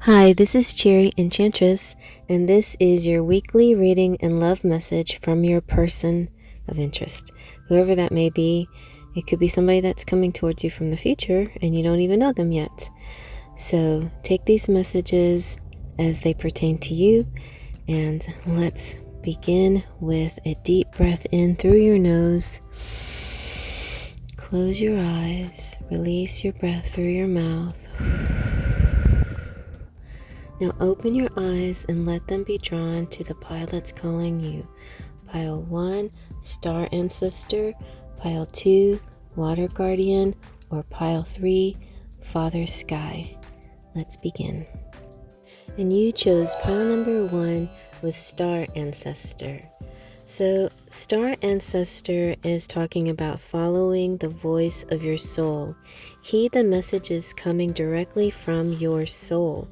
Hi, this is Enchantress, and this is your weekly reading and love message from your person of interest. Whoever that may be, it could be somebody that's coming towards you from the future and you don't even know them yet. So take these messages as they pertain to you, and let's begin with a deep breath in through your nose. Close your eyes, release your breath through your mouth. Now open your eyes and let them be drawn to the pile that's calling you. Pile 1, Star Ancestor, Pile 2, Water Guardian, or Pile 3, Father Sky. Let's begin. And you chose pile number 1 with Star Ancestor. So Star Ancestor is talking about following the voice of your soul. Heed the messages coming directly from your soul.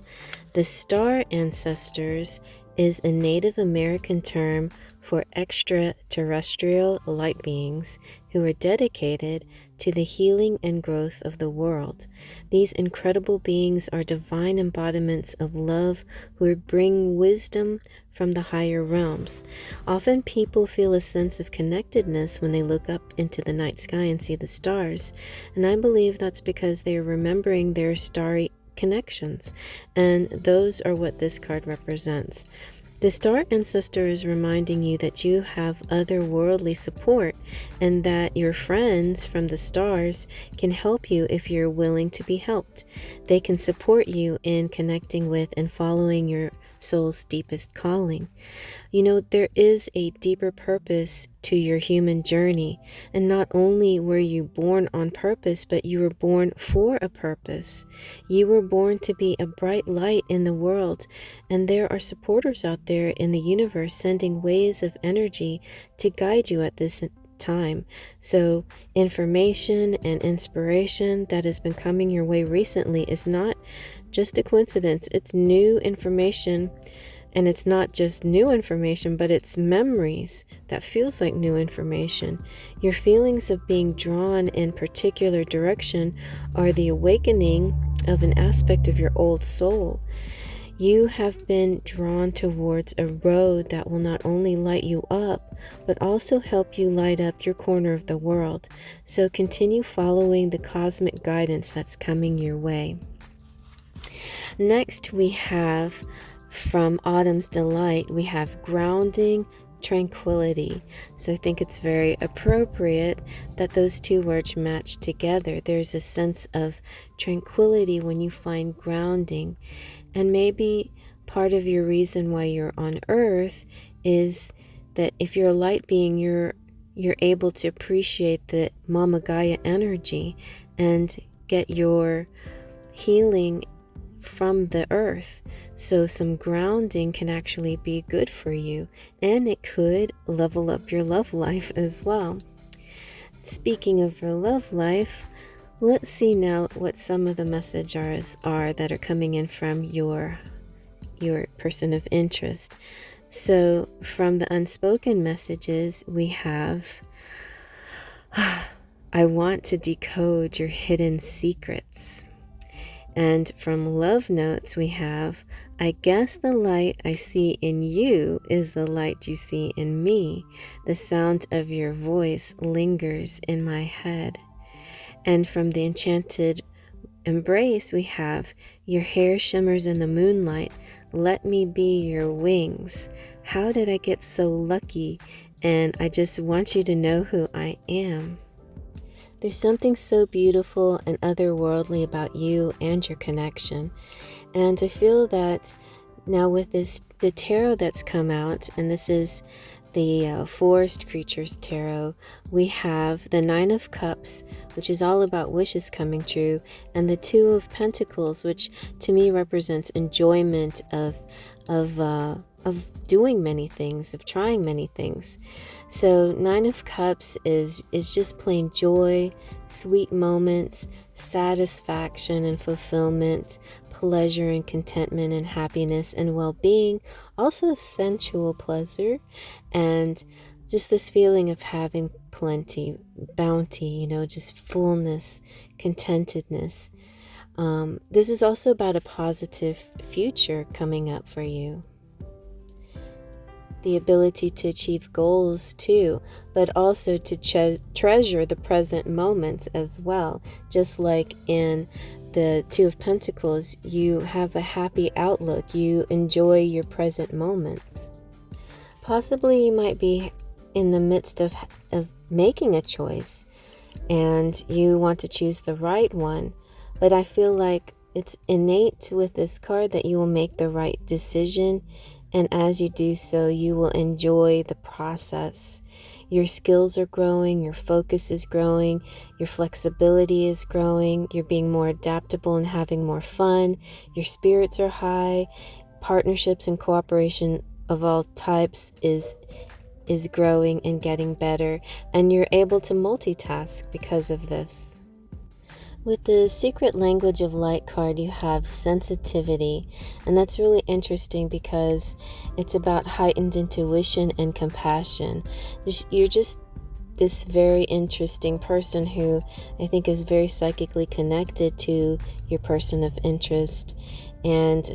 The Star Ancestors is a Native American term for extraterrestrial light beings who are dedicated to the healing and growth of the world. These incredible beings are divine embodiments of love who bring wisdom from the higher realms. Often people feel a sense of connectedness when they look up into the night sky and see the stars, and I believe that's because they are remembering their starry connections, and those are what this card represents. The Star Ancestor is reminding you that you have otherworldly support and that your friends from the stars can help you if you're willing to be helped. They can support you in connecting with and following your soul's deepest calling. You know, there is a deeper purpose to your human journey, and not only were you born on purpose, but you were born for a purpose. You were born to be a bright light in the world, and there are supporters out there in the universe sending waves of energy to guide you at this time. So information and inspiration that has been coming your way recently is not just a coincidence. It's new information, and it's not just new information, but it's memories that feels like new information. Your feelings of being drawn in particular direction are the awakening of an aspect of your old soul. You have been drawn towards a road that will not only light you up, but also help you light up your corner of the world. So continue following the cosmic guidance that's coming your way. Next, we have from Autumn's Delight, we have grounding, tranquility. So I think it's very appropriate that those two words match together. There's a sense of tranquility when you find grounding. And maybe part of your reason why you're on Earth is that if you're a light being, you're able to appreciate the Mama Gaia energy and get your healing from the earth. So some grounding can actually be good for you, and it could level up your love life as well. Speaking of your love life, let's see now what some of the messages are that are coming in from your person of interest. So from the unspoken messages, we have I want to decode your hidden secrets. And from Love Notes, we have, I guess the light I see in you is the light you see in me. The sound of your voice lingers in my head. And from the Enchanted Embrace, we have, your hair shimmers in the moonlight. Let me be your wings. How did I get so lucky? And I just want you to know who I am. There's something so beautiful and otherworldly about you and your connection. And I feel that now with the tarot that's come out, and this is the Forest Creatures Tarot, we have the Nine of Cups, which is all about wishes coming true, and the Two of Pentacles, which to me represents enjoyment of doing many things, of trying many things. So Nine of Cups is just plain joy, sweet moments, satisfaction and fulfillment, pleasure and contentment and happiness and well-being, also sensual pleasure, and just this feeling of having plenty, bounty, just fullness, contentedness. This is also about a positive future coming up for you. The ability to achieve goals too, but also to treasure the present moments as well. Just like in the Two of Pentacles, you have a happy outlook. You enjoy your present moments. Possibly you might be in the midst of making a choice and you want to choose the right one. But I feel like it's innate with this card that you will make the right decision. And as you do so, you will enjoy the process. Your skills are growing, your focus is growing, your flexibility is growing, you're being more adaptable and having more fun, your spirits are high, partnerships and cooperation of all types is growing and getting better, and you're able to multitask because of this. With the Secret Language of Light card, you have sensitivity, and that's really interesting because it's about heightened intuition and compassion. You're just this very interesting person who I think is very psychically connected to your person of interest, and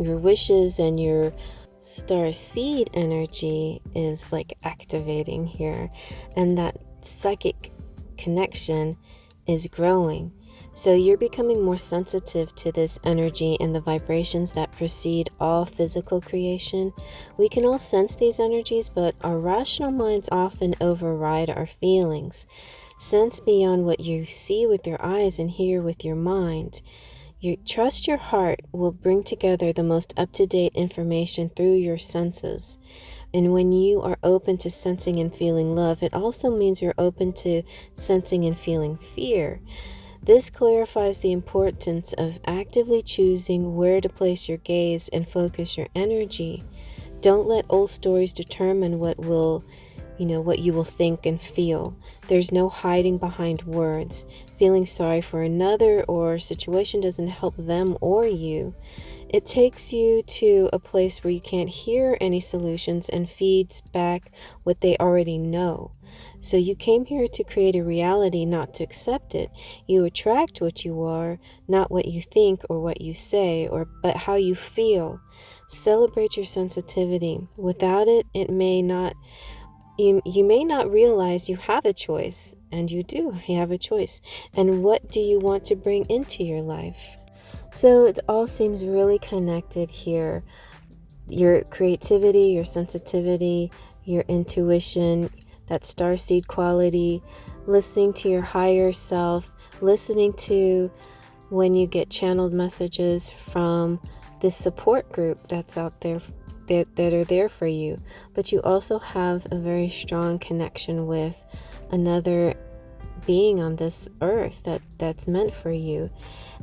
your wishes and your star seed energy is like activating here, and that psychic connection is growing. So you're becoming more sensitive to this energy and the vibrations that precede all physical creation. We can all sense these energies, but our rational minds often override our feelings. Sense beyond what you see with your eyes and hear with your mind. Trust your heart will bring together the most up-to-date information through your senses. And when you are open to sensing and feeling love, it also means you're open to sensing and feeling fear. This clarifies the importance of actively choosing where to place your gaze and focus your energy. Don't let old stories determine what you will think and feel. There's no hiding behind words. Feeling sorry for another or situation doesn't help them or you. It takes you to a place where you can't hear any solutions and feeds back what they already know. So you came here to create a reality, not to accept it. You attract what you are, not what you think or what you say, but how you feel. Celebrate your sensitivity. Without it, you may not realize you have a choice, and you do. You have a choice. And what do you want to bring into your life? So it all seems really connected here. Your creativity, your sensitivity, your intuition, that starseed quality, listening to your higher self, listening to when you get channeled messages from this support group that's out there that are there for you. But you also have a very strong connection with another being on this earth that's meant for you.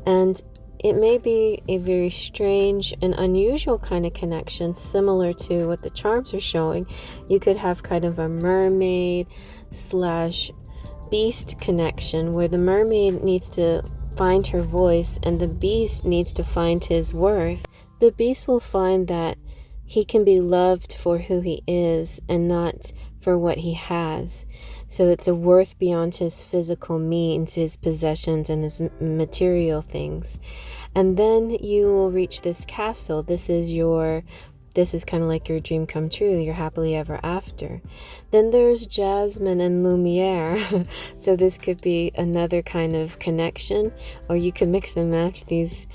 And it may be a very strange and unusual kind of connection, similar to what the charms are showing. You could have kind of a mermaid / beast connection where the mermaid needs to find her voice and the beast needs to find his worth. The beast will find that he can be loved for who he is and not for what he has. So it's a worth beyond his physical means, his possessions, and his material things. And then you will reach this castle. This is kind of like your dream come true, your happily ever after. Then there's Jasmine and Lumiere. So this could be another kind of connection, or you could mix and match these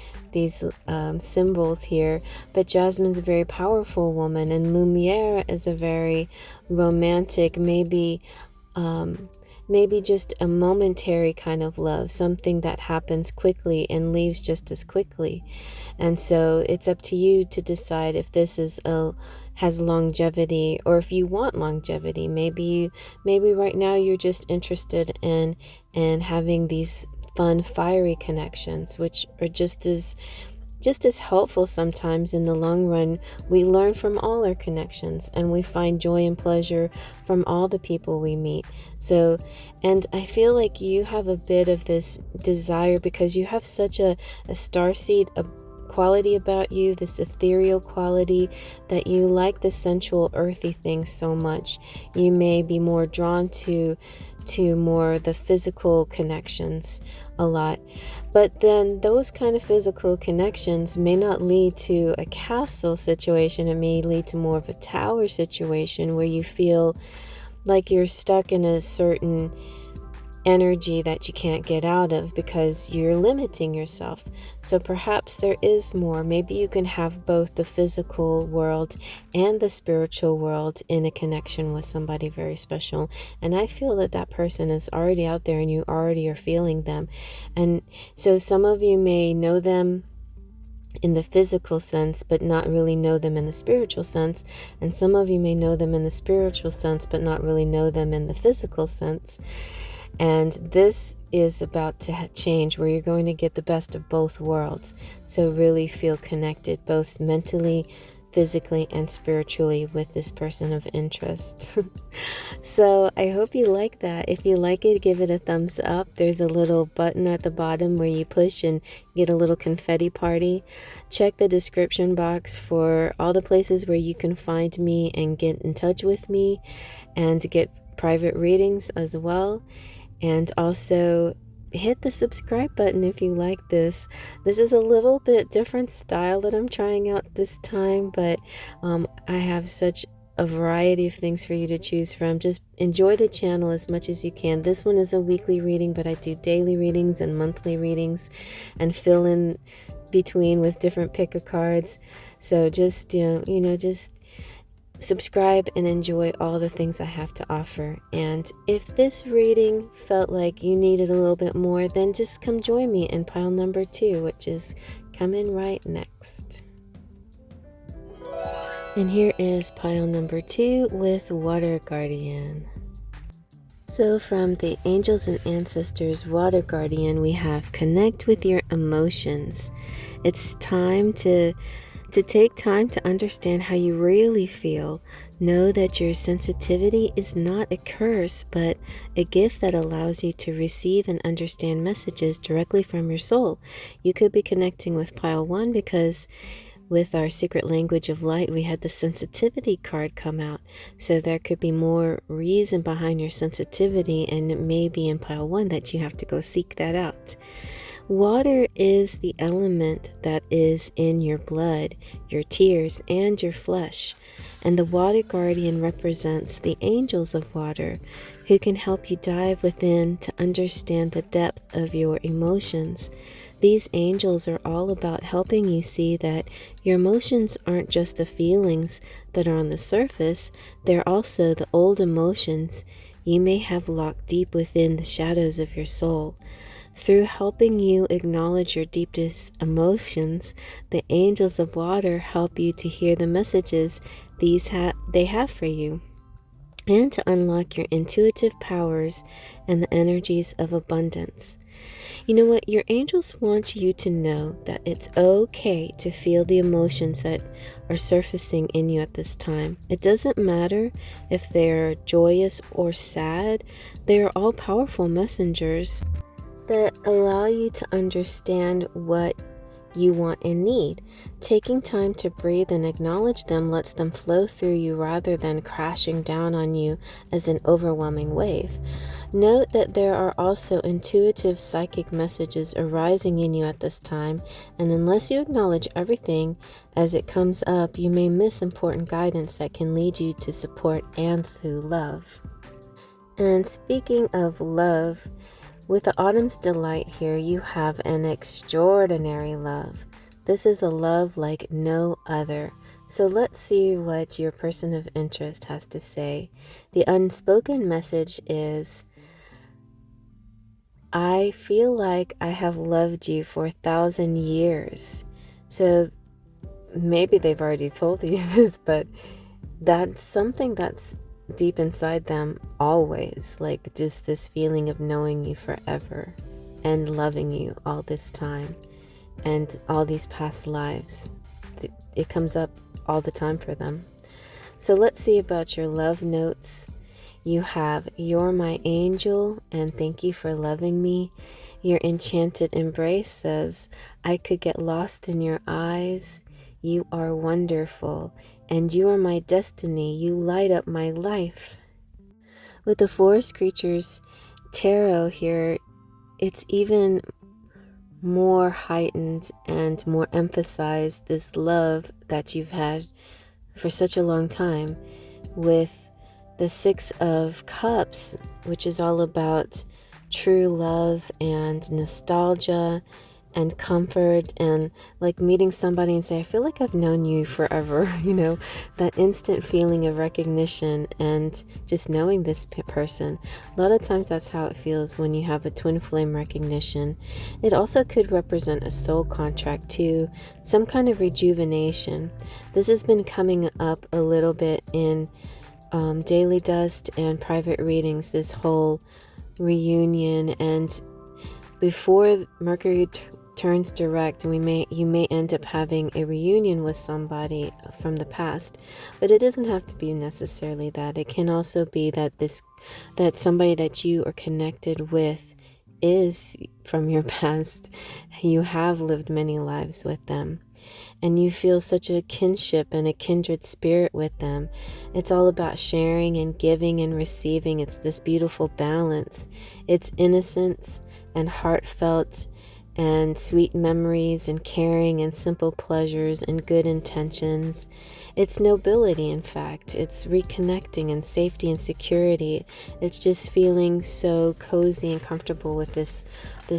symbols here. But Jasmine's a very powerful woman, and Lumiere is a very romantic, maybe just a momentary kind of love, something that happens quickly and leaves just as quickly. And so it's up to you to decide if this has longevity, or if you want longevity. Maybe right now you're just interested in having these fun, fiery connections, which are just as helpful sometimes in the long run. We learn from all our connections, and we find joy and pleasure from all the people we meet. So, and I feel like you have a bit of this desire, because you have such a starseed quality about you, this ethereal quality, that you like the sensual, earthy things so much. You may be more drawn to more the physical connections, a lot. But then those kind of physical connections may not lead to a castle situation. It may lead to more of a tower situation where you feel like you're stuck in a certain energy that you can't get out of because you're limiting yourself. So perhaps there is more. Maybe you can have both the physical world and the spiritual world in a connection with somebody very special. And I feel that that person is already out there and you already are feeling them. And so some of you may know them in the physical sense, but not really know them in the spiritual sense. And some of you may know them in the spiritual sense, but not really know them in the physical sense. And this is about to change, where you're going to get the best of both worlds. So really feel connected, both mentally, physically, and spiritually with this person of interest. So I hope you like that. If you like it, give it a thumbs up. There's a little button at the bottom where you push and get a little confetti party. Check the description box for all the places where you can find me and get in touch with me and get private readings as well. And also hit the subscribe button if you like this. This is a little bit different style that I'm trying out this time, but I have such a variety of things for you to choose from. Just enjoy the channel as much as you can. This one is a weekly reading, but I do daily readings and monthly readings and fill in between with different pick a cards. So just just subscribe and enjoy all the things I have to offer. And if this reading felt like you needed a little bit more, then just come join me in pile number 2, which is coming right next. And here is pile number 2 with Water Guardian. So from the Angels and Ancestors Water Guardian, we have connect with your emotions. It's time to take time to understand how you really feel. Know that your sensitivity is not a curse, but a gift that allows you to receive and understand messages directly from your soul. You could be connecting with pile 1 because with our secret language of light, we had the sensitivity card come out. So there could be more reason behind your sensitivity, and it may be in pile 1 that you have to go seek that out. Water is the element that is in your blood, your tears, and your flesh. And the Water Guardian represents the angels of water, who can help you dive within to understand the depth of your emotions. These angels are all about helping you see that your emotions aren't just the feelings that are on the surface, they're also the old emotions you may have locked deep within the shadows of your soul. Through helping you acknowledge your deepest emotions, the angels of water help you to hear the messages they have for you, and to unlock your intuitive powers and the energies of abundance. You know what? Your angels want you to know that it's okay to feel the emotions that are surfacing in you at this time. It doesn't matter if they're joyous or sad. They are all powerful messengers that allow you to understand what you want and need. Taking time to breathe and acknowledge them lets them flow through you rather than crashing down on you as an overwhelming wave. Note that there are also intuitive psychic messages arising in you at this time, and unless you acknowledge everything as it comes up, you may miss important guidance that can lead you to support and to love. And speaking of love, with the Autumn's Delight here, you have an extraordinary love. This is a love like no other. So let's see what your person of interest has to say. The unspoken message is, I feel like I have loved you for 1,000 years. So maybe they've already told you this, but that's something that's deep inside them always, like just this feeling of knowing you forever and loving you all this time and all these past lives. It comes up all the time for them. So let's see about your love notes. You have, you're my angel and thank you for loving me. Your Enchanted Embrace says, I could get lost in your eyes. You are wonderful, and you are my destiny. You light up my life. With the Forest Creatures Tarot here, it's even more heightened and more emphasized, this love that you've had for such a long time, with the Six of Cups, which is all about true love and nostalgia and comfort, and like meeting somebody and say, I feel like I've known you forever, that instant feeling of recognition and just knowing this person. A lot of times that's how it feels when you have a twin flame recognition. It also could represent a soul contract too, some kind of rejuvenation. This has been coming up a little bit in daily dust and private readings, this whole reunion. And before Mercury turns direct, you may end up having a reunion with somebody from the past, but it doesn't have to be necessarily that. It can also be that somebody that you are connected with is from your past. You have lived many lives with them, and you feel such a kinship and a kindred spirit with them. It's all about sharing and giving and receiving. It's this beautiful balance. It's innocence and heartfelt and sweet memories and caring and simple pleasures and good intentions. It's nobility, in fact. It's reconnecting and safety and security. It's just feeling so cozy and comfortable with this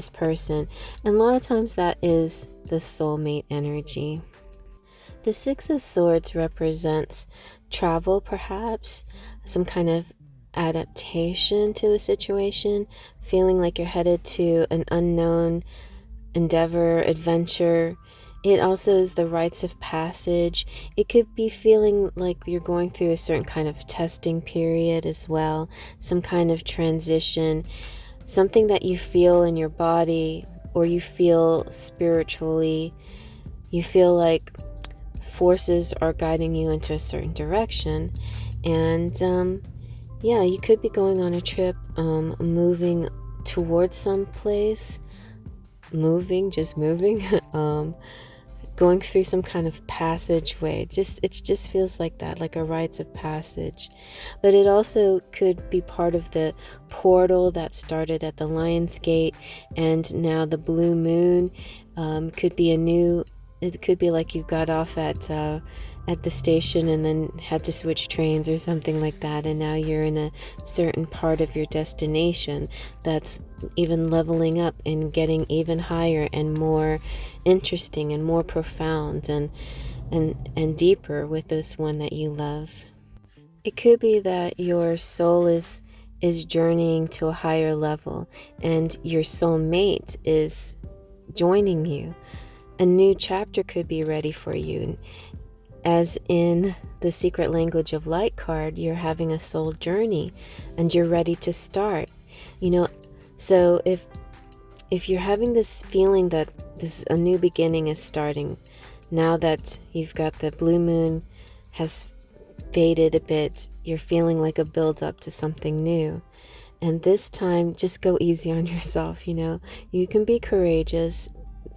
person. And a lot of times that is the soulmate energy. The Six of Swords represents travel, perhaps, some kind of adaptation to a situation, feeling like you're headed to an unknown endeavor, adventure. It also is the rites of passage. It could be feeling like you're going through a certain kind of testing period as well, some kind of transition, something that you feel in your body or you feel spiritually. You feel like forces are guiding you into a certain direction. And you could be going on a trip, moving towards some place, just moving, going through some kind of passageway. It just feels like that, like a rites of passage. But it also could be part of the portal that started at the Lion's Gate, and now the blue moon could be it could be like you got off at the station and then had to switch trains or something like that, and now you're in a certain part of your destination that's even leveling up and getting even higher and more interesting and more profound and deeper with this one that you love. It could be that your soul is journeying to a higher level and your soulmate is joining you. A new chapter could be ready for you. As in the Secret Language of Light card, you're having a soul journey and you're ready to start. So if you're having this feeling that a new beginning is starting, now that you've got the blue moon has faded a bit, you're feeling like a build up to something new. And this time, just go easy on yourself. You can be courageous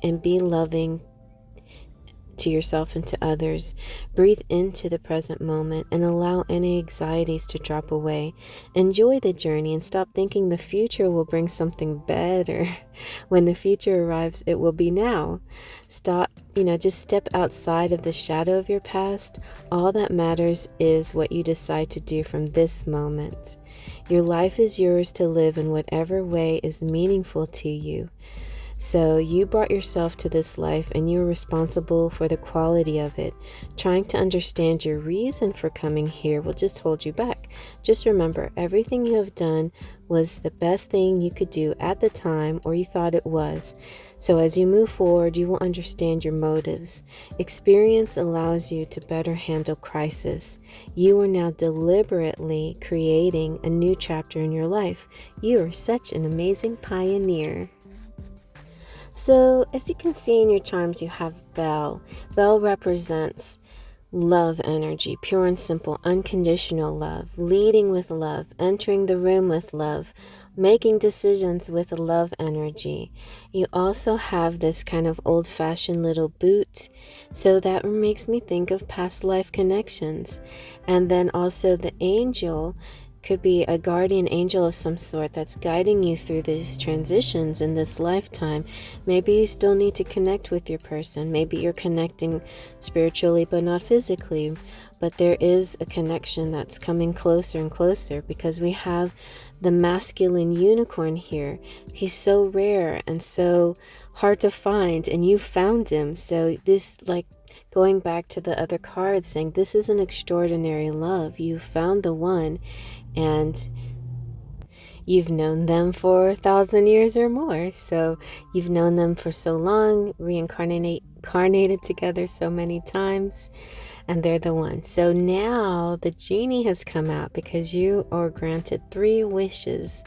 and be loving to yourself and to others. Breathe into the present moment and allow any anxieties to drop away. Enjoy the journey and stop thinking the future will bring something better. When the future arrives, it will be now. Just step outside of the shadow of your past. All that matters is what you decide to do from this moment. Your life is yours to live in whatever way is meaningful to you. So you brought yourself to this life and you're responsible for the quality of it. Trying to understand your reason for coming here will just hold you back. Just remember, everything you have done was the best thing you could do at the time, or you thought it was. So as you move forward, you will understand your motives. Experience allows you to better handle crisis. You are now deliberately creating a new chapter in your life. You are such an amazing pioneer. So, as you can see in your charms, you have Bell. Bell represents love energy, pure and simple, unconditional love, leading with love, entering the room with love, making decisions with love energy. You also have this kind of old-fashioned little boot, so that makes me think of past life connections. And then also the angel could be a guardian angel of some sort that's guiding you through these transitions in this lifetime. Maybe you still need to connect with your person. Maybe you're connecting spiritually but not physically. But there is a connection that's coming closer and closer, because we have the masculine unicorn here. He's so rare and so hard to find, and you found him. So this, like, going back to the other card, saying this is an extraordinary love. You found the one, and you've known them for 1,000 years or more. So you've known them for so long, reincarnated together so many times, and they're the one. So now the genie has come out because you are granted 3 wishes.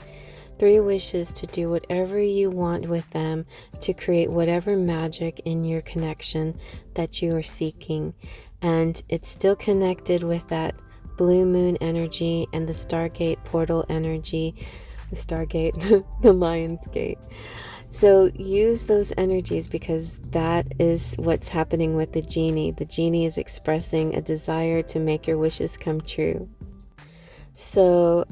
3 wishes to do whatever you want with them, to create whatever magic in your connection that you are seeking. And it's still connected with that blue moon energy and the Stargate portal energy. The Stargate, the Lion's Gate. So use those energies, because that is what's happening with the genie. The genie is expressing a desire to make your wishes come true. So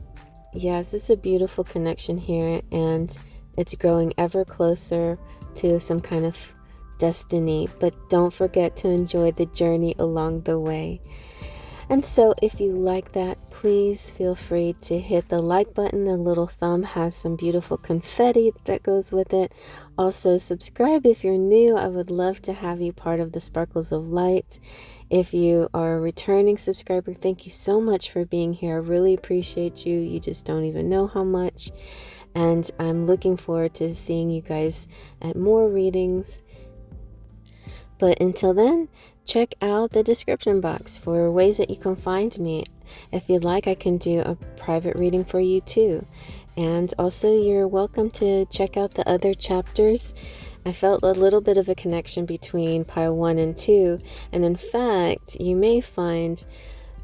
yes, it's a beautiful connection here, and it's growing ever closer to some kind of destiny. But don't forget to enjoy the journey along the way. And so if you like that, please feel free to hit the like button. The little thumb has some beautiful confetti that goes with it. Also, subscribe if you're new. I would love to have you part of the Sparkles of Light. If you are a returning subscriber, thank you so much for being here. I really appreciate you. You just don't even know how much. And I'm looking forward to seeing you guys at more readings. But until then, check out the description box for ways that you can find me. If you'd like, I can do a private reading for you too. And also, you're welcome to check out the other chapters. I felt a little bit of a connection between pile 1 and 2. And in fact, you may find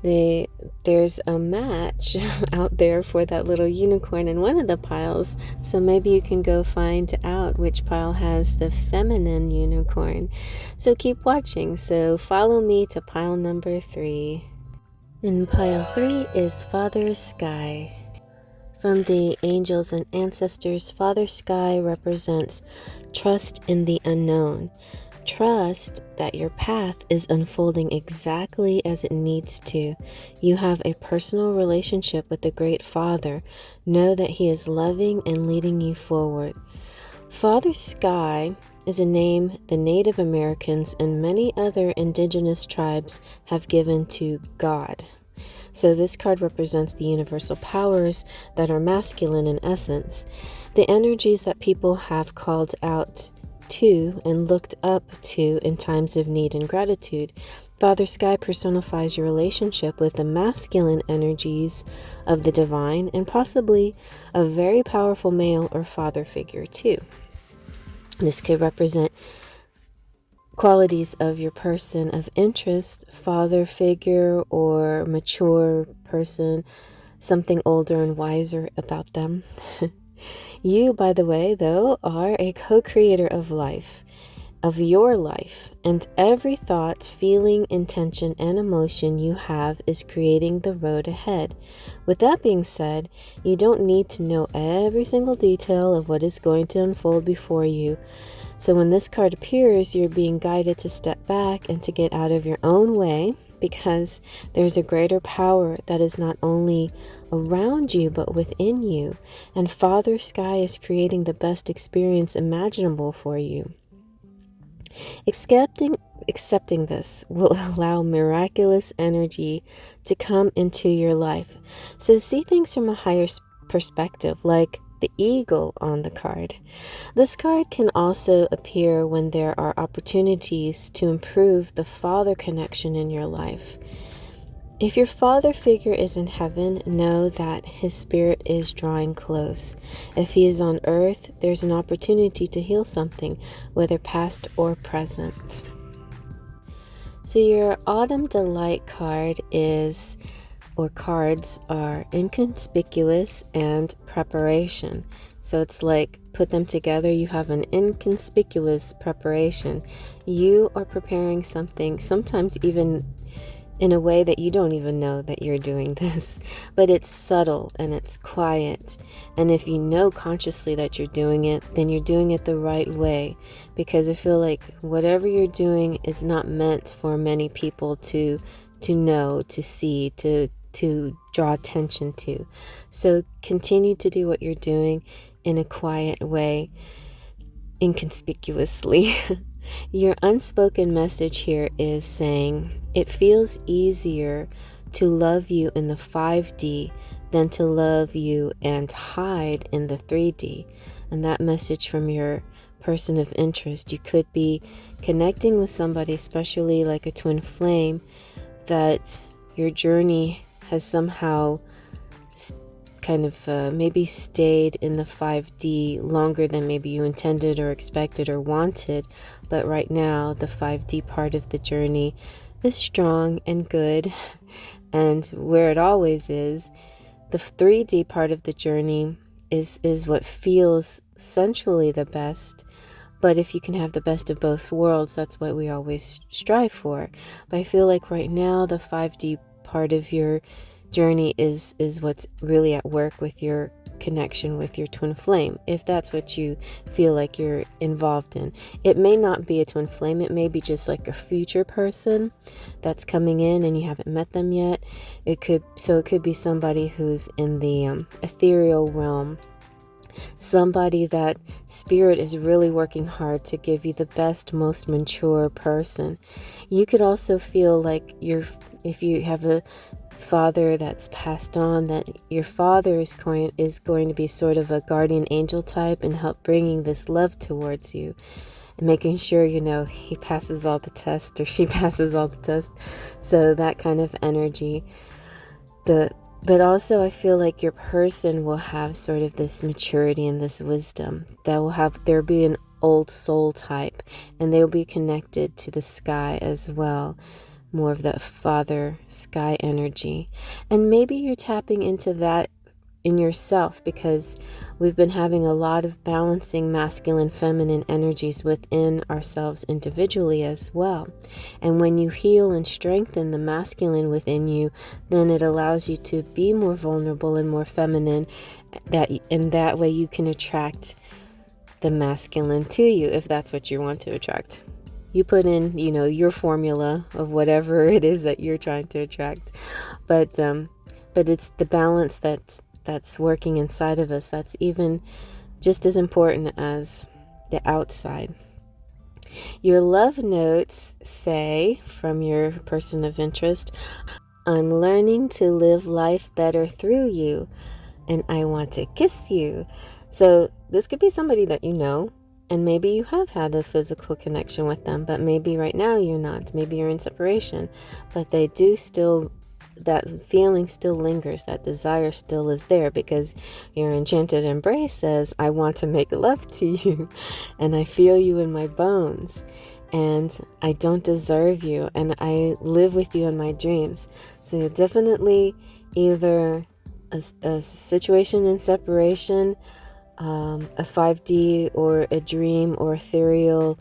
there's a match out there for that little unicorn in one of the piles. So maybe you can go find out which pile has the feminine unicorn. So keep watching. So follow me to pile number 3. And pile 3 is Father Sky. From the Angels and Ancestors, Father Sky represents trust in the unknown. Trust that your path is unfolding exactly as it needs to. You have a personal relationship with the Great Father. Know that He is loving and leading you forward. Father Sky is a name the Native Americans and many other indigenous tribes have given to God. So this card represents the universal powers that are masculine in essence, the energies that people have called out to and looked up to in times of need and gratitude. Father Sky personifies your relationship with the masculine energies of the divine, and possibly a very powerful male or father figure too. This could represent qualities of your person of interest, father figure or mature person, something older and wiser about them. You, by the way, though, are a co-creator of life, of your life, and every thought, feeling, intention, and emotion you have is creating the road ahead. With that being said, you don't need to know every single detail of what is going to unfold before you. So when this card appears, you're being guided to step back and to get out of your own way, because there's a greater power that is not only around you but within you, and Father Sky is creating the best experience imaginable for you. Accepting this will allow miraculous energy to come into your life. So see things from a higher perspective, like the eagle on the card. This card can also appear when there are opportunities to improve the father connection in your life. If your father figure is in heaven, know that his spirit is drawing close. If he is on earth, there's an opportunity to heal something, whether past or present. So your Autumn Delight card is, or cards are, inconspicuous and preparation. So it's like, put them together, you have an inconspicuous preparation. You are preparing something, sometimes even in a way that you don't even know that you're doing this, but it's subtle and it's quiet. And if you know consciously that you're doing it, then you're doing it the right way, because I feel like whatever you're doing is not meant for many people to know, to see, to draw attention to. So continue to do what you're doing in a quiet way, inconspicuously. Your unspoken message here is saying it feels easier to love you in the 5D than to love you and hide in the 3D. And that message from your person of interest, you could be connecting with somebody, especially like a twin flame, that your journey has somehow kind of maybe stayed in the 5D longer than maybe you intended or expected or wanted. But right now, the 5D part of the journey is strong and good. And where it always is, the 3D part of the journey is what feels sensually the best. But if you can have the best of both worlds, that's what we always strive for. But I feel like right now, the 5D part of your journey is what's really at work with your connection with your twin flame, if that's what you feel like you're involved in. It may not be a twin flame, it may be just like a future person that's coming in and you haven't met them yet. It could be somebody who's in the ethereal realm, somebody that spirit is really working hard to give you the best, most mature person. You could also feel like if you have a father that's passed on, that your father is going to be sort of a guardian angel type and help bringing this love towards you and making sure he passes all the tests or she passes all the tests. So that kind of energy. But also I feel like your person will have sort of this maturity and this wisdom that there'll be an old soul type, and they'll be connected to the sky as well. More of that father sky energy. And maybe you're tapping into that in yourself, because we've been having a lot of balancing masculine feminine energies within ourselves individually as well. And when you heal and strengthen the masculine within you, then it allows you to be more vulnerable and more feminine, that in that way you can attract the masculine to you, if that's what you want to attract. You put in, your formula of whatever it is that you're trying to attract. But it's the balance that's working inside of us that's even just as important as the outside. Your love notes say, from your person of interest, I'm learning to live life better through you, and I want to kiss you. So this could be somebody that you know, and maybe you have had a physical connection with them, but maybe right now you're not. Maybe you're in separation, but they do still, that feeling still lingers, that desire still is there, because your Enchanted Embrace says, I want to make love to you, and I feel you in my bones, and I don't deserve you, and I live with you in my dreams. So definitely either a situation in separation, a 5D or a dream or ethereal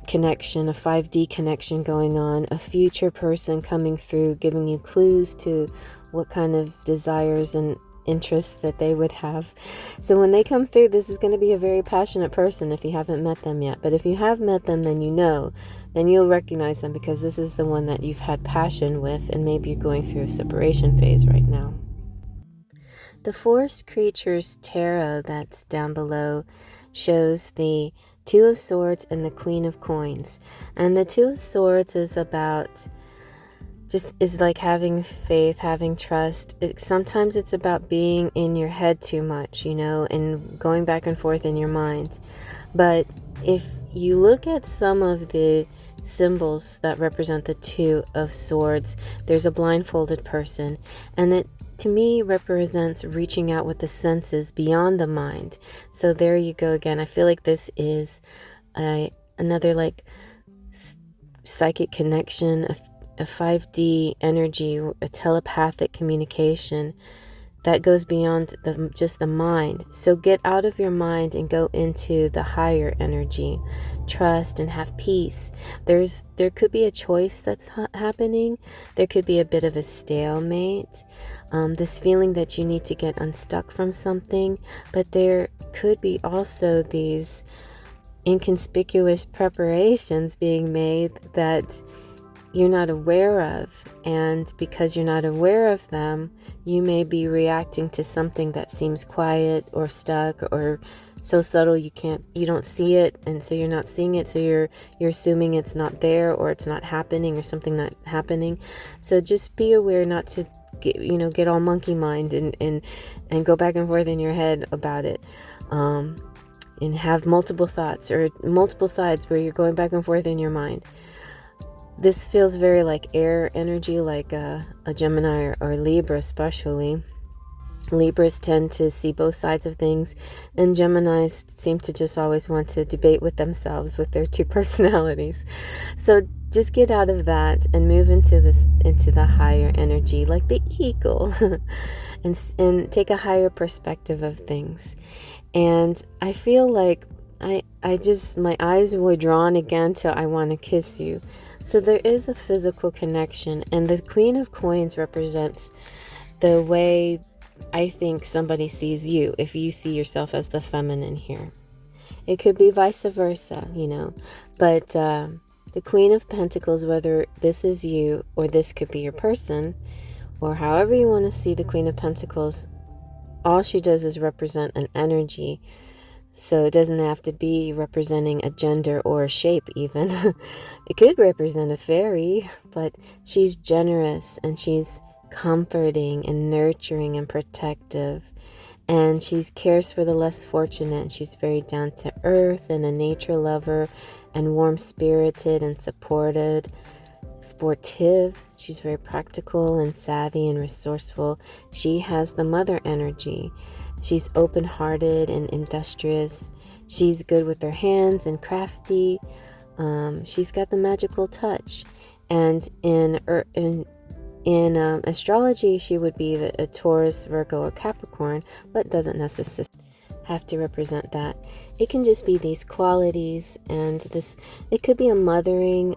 connection, a 5D connection going on, a future person coming through, giving you clues to what kind of desires and interests that they would have. So when they come through, this is going to be a very passionate person if you haven't met them yet. But if you have met them, then then you'll recognize them, because this is the one that you've had passion with, and maybe you're going through a separation phase right now. The Forest Creatures Tarot that's down below shows the Two of Swords and the Queen of Coins. And the Two of Swords is about is like having faith, having trust. Sometimes it's about being in your head too much, and going back and forth in your mind. But if you look at some of the symbols that represent the Two of Swords, there's a blindfolded person, and it to me represents reaching out with the senses beyond the mind. So there you go again. I feel like this is another like psychic connection, a 5D energy, a telepathic communication that goes beyond just the mind. So get out of your mind and go into the higher energy. Trust and have peace. There could be a choice that's happening. There could be a bit of a stalemate. This feeling that you need to get unstuck from something. But there could be also these inconspicuous preparations being made that you're not aware of, and because you're not aware of them, you may be reacting to something that seems quiet or stuck or so subtle you don't see it, and so you're not seeing it, so you're assuming it's not there or it's not happening or something not happening. So just be aware not to get all monkey mind and go back and forth in your head about it, and have multiple thoughts or multiple sides where you're going back and forth in your mind. This feels very like air energy, like a Gemini or Libra especially. Libras tend to see both sides of things, and Geminis seem to just always want to debate with themselves with their two personalities. So just get out of that and move into the higher energy, like the eagle, and take a higher perspective of things. And I feel like my eyes were drawn again to I want to kiss you. So there is a physical connection, and the Queen of Coins represents the way I think somebody sees you, if you see yourself as the feminine here. It could be vice versa, but the Queen of Pentacles, whether this is you or this could be your person, or however you want to see the Queen of Pentacles, all she does is represent an energy. So it doesn't have to be representing a gender or a shape even. It could represent a fairy, but she's generous and she's comforting and nurturing and protective. And she cares for the less fortunate. She's very down to earth and a nature lover and warm-spirited and sportive. She's very practical and savvy and resourceful. She has the mother energy. She's open-hearted and industrious. She's good with her hands and crafty. She's got the magical touch. And in astrology, she would be a Taurus, Virgo, or Capricorn, but doesn't necessarily have to represent that. It can just be these qualities, and it could be a motherly,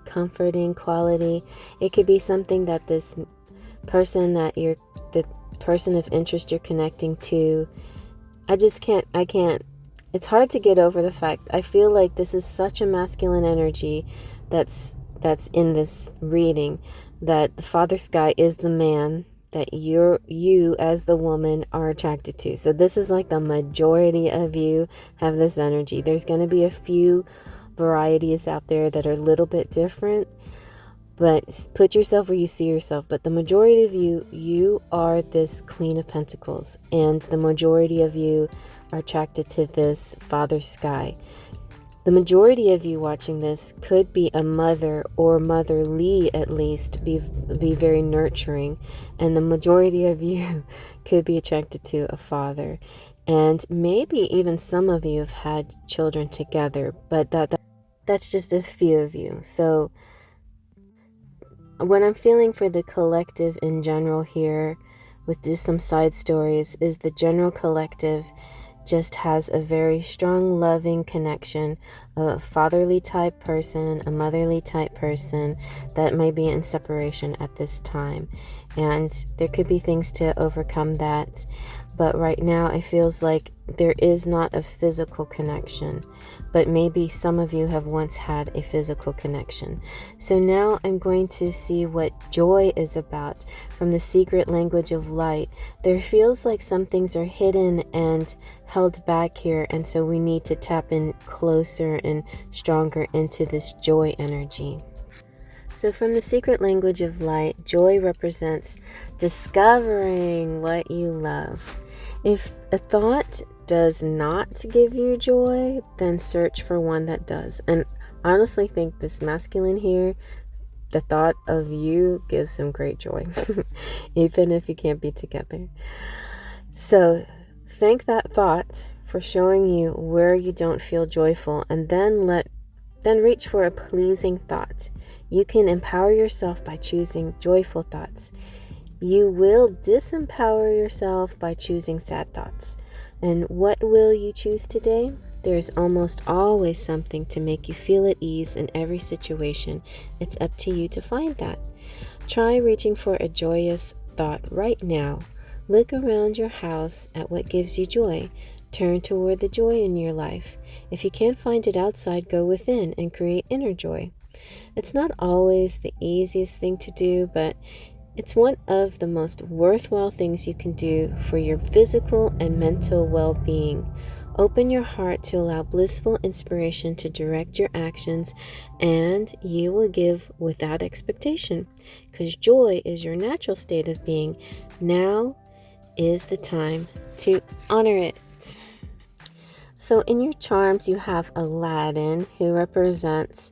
comforting quality. It could be something that this person the person of interest you're connecting to, I can't, it's hard to get over the fact, I feel like this is such a masculine energy that's in this reading, that the father sky is the man that you as the woman are attracted to. So this is like the majority of you have this energy. There's going to be a few varieties out there that are a little bit different, but put yourself where you see yourself. But the majority of you are this Queen of Pentacles, and the majority of you are attracted to this father sky. The majority of you watching this could be a mother or motherly, at least, be very nurturing. And the majority of you could be attracted to a father. And maybe even some of you have had children together, but that's just a few of you. So what I'm feeling for the collective in general here, with just some side stories, is the general collective just has a very strong, loving connection, a fatherly type person, a motherly type person that may be in separation at this time. And there could be things to overcome that. But right now it feels like there is not a physical connection, but maybe some of you have once had a physical connection. So now I'm going to see what joy is about from the secret language of light. There feels like some things are hidden and held back here, and so we need to tap in closer and stronger into this joy energy. So from the secret language of light, joy represents discovering what you love. If a thought does not give you joy, then search for one that does. And I honestly think this masculine here, the thought of you gives him great joy, even if you can't be together. So thank that thought for showing you where you don't feel joyful, and then reach for a pleasing thought. You can empower yourself by choosing joyful thoughts. You will disempower yourself by choosing sad thoughts. And what will you choose today? There's almost always something to make you feel at ease in every situation. It's up to you to find that. Try reaching for a joyous thought right now. Look around your house at what gives you joy. Turn toward the joy in your life. If you can't find it outside, go within and create inner joy. It's not always the easiest thing to do, but it's one of the most worthwhile things you can do for your physical and mental well-being. Open your heart to allow blissful inspiration to direct your actions, and you will give without expectation, because joy is your natural state of being. Now is the time to honor it. So in your charms, you have Aladdin, who represents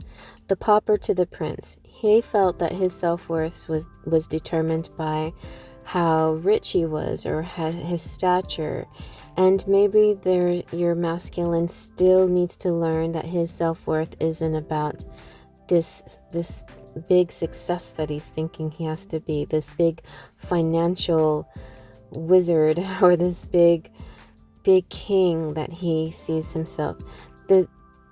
the pauper to the prince. He felt that his self-worth was determined by how rich he was or his stature. And maybe your masculine still needs to learn that his self-worth isn't about this big success that he's thinking he has to be, this big financial wizard or this big king that he sees himself.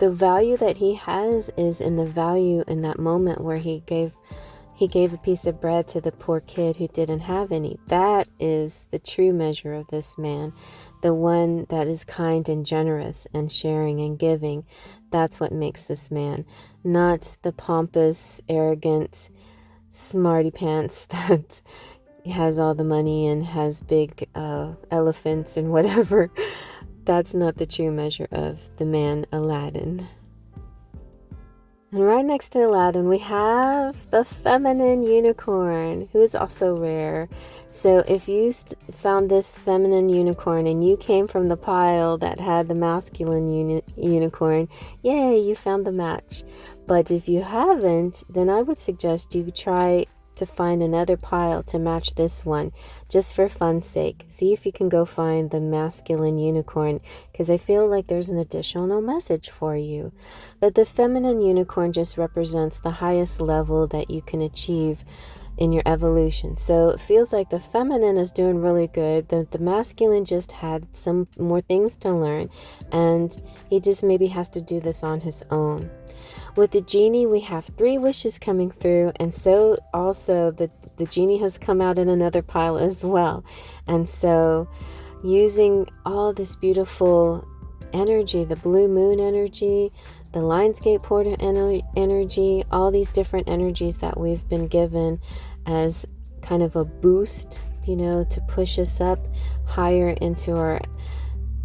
The value that he has is in the value in that moment where he gave a piece of bread to the poor kid who didn't have any. That is the true measure of this man, the one that is kind and generous and sharing and giving. That's what makes this man, not the pompous, arrogant, smarty pants that has all the money and has big elephants and whatever. That's not the true measure of the man Aladdin. And right next to Aladdin, we have the feminine unicorn, who is also rare. So if you found this feminine unicorn and you came from the pile that had the masculine unicorn, yay, you found the match. But if you haven't, then I would suggest you try to find another pile to match this one, just for fun's sake. See if you can go find the masculine unicorn, because I feel like there's an additional message for you. But the feminine unicorn just represents the highest level that you can achieve in your evolution. So it feels like the feminine is doing really good. The masculine just had some more things to learn, and he just maybe has to do this on his own. With the genie, we have 3 wishes coming through, and so also the genie has come out in another pile as well. And so using all this beautiful energy, the blue moon energy, the Lionsgate portal energy, all these different energies that we've been given as kind of a boost, to push us up higher into our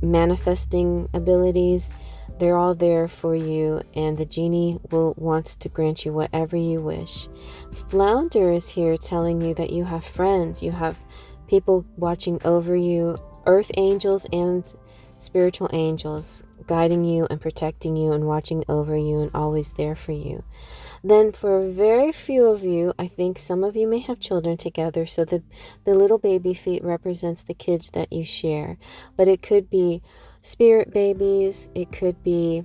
manifesting abilities. They're all there for you, and the genie wants to grant you whatever you wish. Flounder is here telling you that you have friends, you have people watching over you, earth angels and spiritual angels guiding you and protecting you and watching over you and always there for you. Then for very few of you, I think some of you may have children together, so the little baby feet represents the kids that you share. But it could be spirit babies, it could be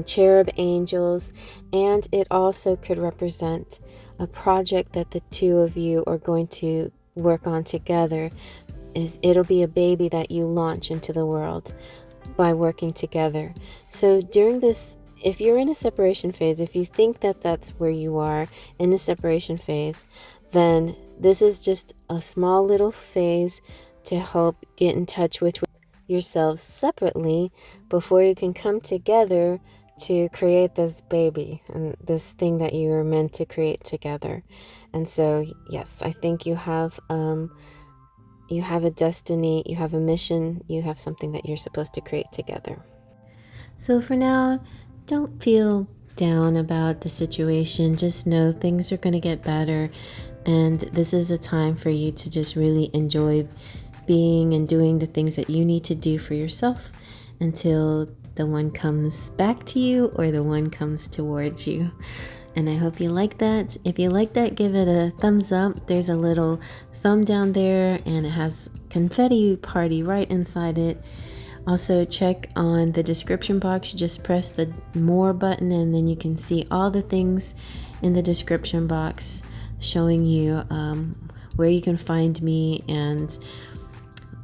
cherub angels, and it also could represent a project that the two of you are going to work on together. It'll be a baby that you launch into the world by working together. So during this, if you're in a separation phase, if you think that that's where you are in the separation phase, then this is just a small little phase to help get in touch with yourselves separately before you can come together to create this baby and this thing that you are meant to create together. And so, yes, I think you have a destiny, you have a mission, you have something that you're supposed to create together. So for now, don't feel down about the situation. Just know things are going to get better, and this is a time for you to just really enjoy being and doing the things that you need to do for yourself until the one comes back to you or the one comes towards you. And I hope you like that. If you like that, give it a thumbs up. There's a little thumb down there and it has confetti party right inside it. Also check on the description box. You just press the more button and then you can see all the things in the description box showing you where you can find me and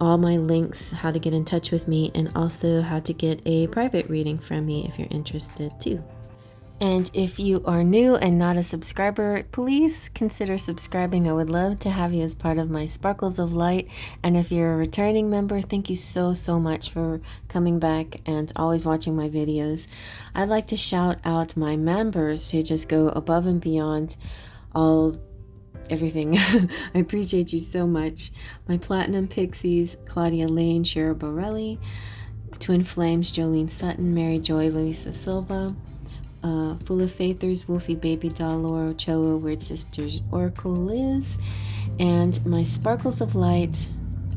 all my links, how to get in touch with me, and also how to get a private reading from me if you're interested too. And if you are new and not a subscriber, please consider subscribing. I would love to have you as part of my Sparkles of Light. And if you're a returning member, thank you so much for coming back and always watching my videos. I'd like to shout out my members who just go above and beyond everything. I appreciate you so much. My Platinum Pixies, Claudia Lane, Shara Borelli, Twin Flames, Jolene Sutton, Mary Joy, Luisa Silva, Full of Faithers, Wolfie Baby Doll, Laura Ochoa, Weird Sisters, Oracle Liz, and my Sparkles of Light,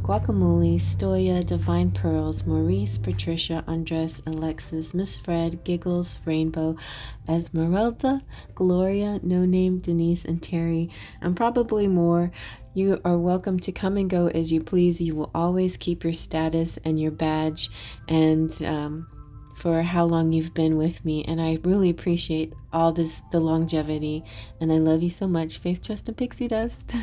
Guacamole, Stoya, Divine Pearls, Maurice, Patricia, Andres, Alexis, Miss Fred, Giggles, Rainbow, Esmeralda, Gloria, No Name, Denise, and Terry, and probably more. You are welcome to come and go as you please. You will always keep your status and your badge and for how long you've been with me, and I really appreciate all this, the longevity, and I love you so much. Faith, trust, and pixie dust.